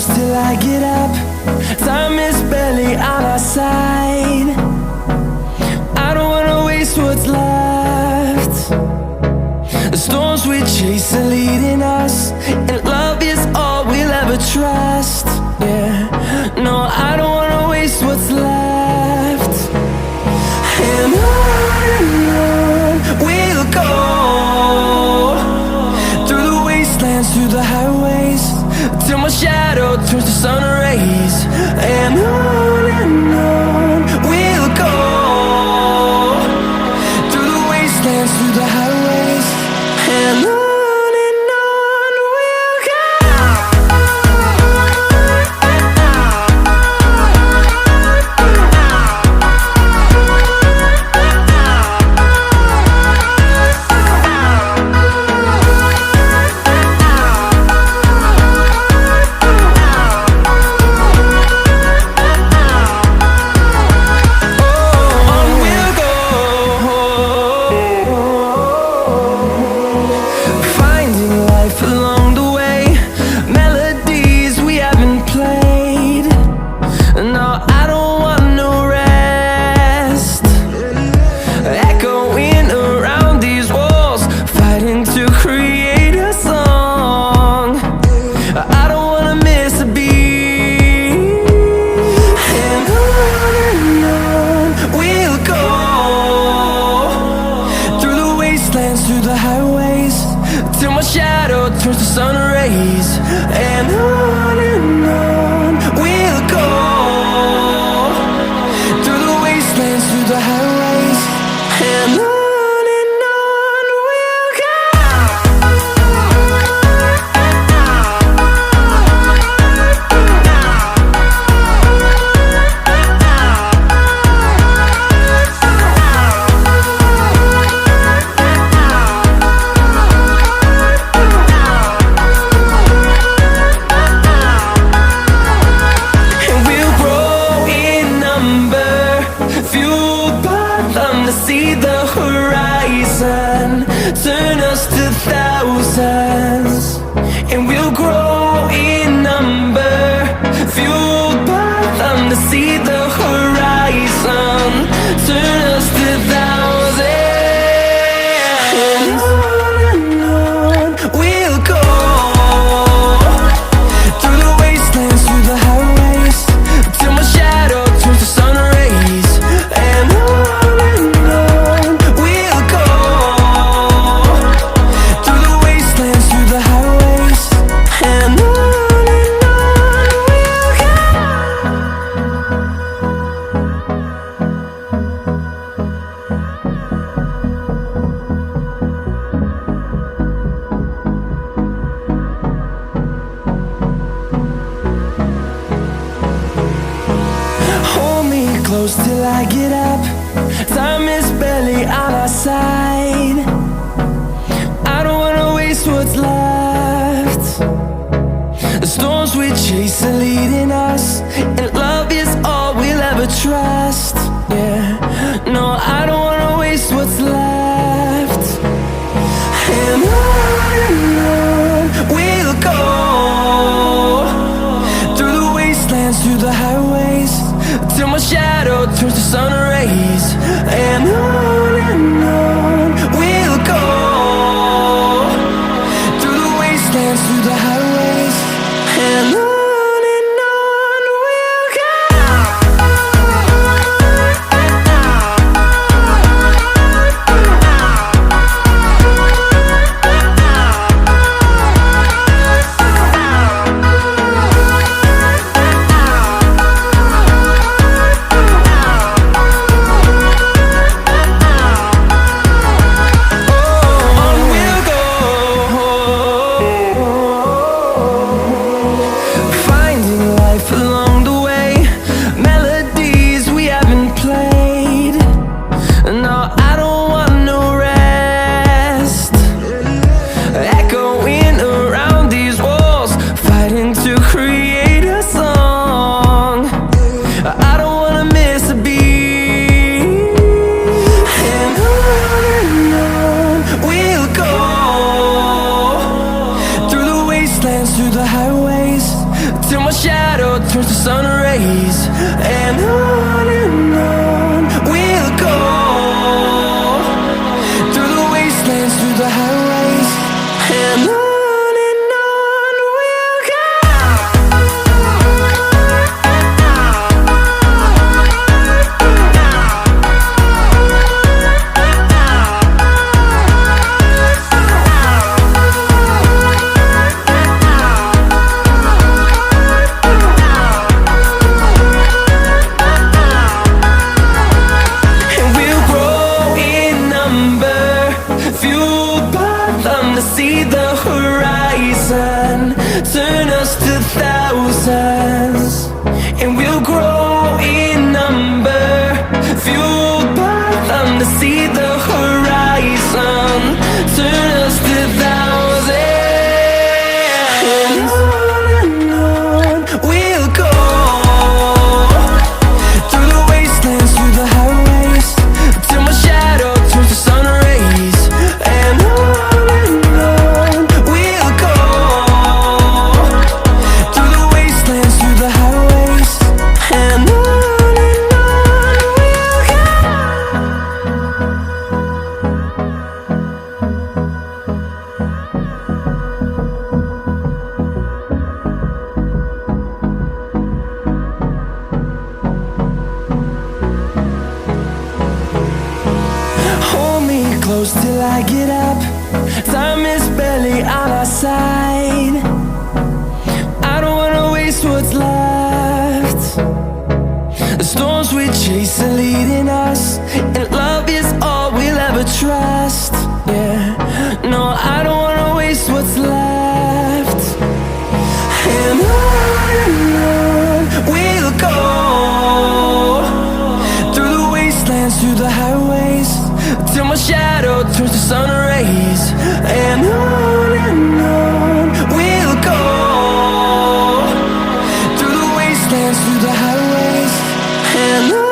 close till I get up. Time is barely on our side. I don't wanna waste what's left. The storms we chase are leading us, and love is all we'll ever trust. Yeah, no, I don't wanna waste what's left. And on we'll go, through the wastelands, through the highways, till my shadow turns to sun rays. And on we'll go, through the wastelands, through the highways, and on. Through the highways, and on we'll go. close till I get up. Time is barely on our side. I don't wanna waste what's left. The storms we chase are leading us, and love is all we'll ever trust. Yeah, no, I don't wanna waste what's left. And on we'll go, through the wastelands, through the highways, till my shadow turns to sun rays. And on we'll go, through the wastelands, through the highways, and on.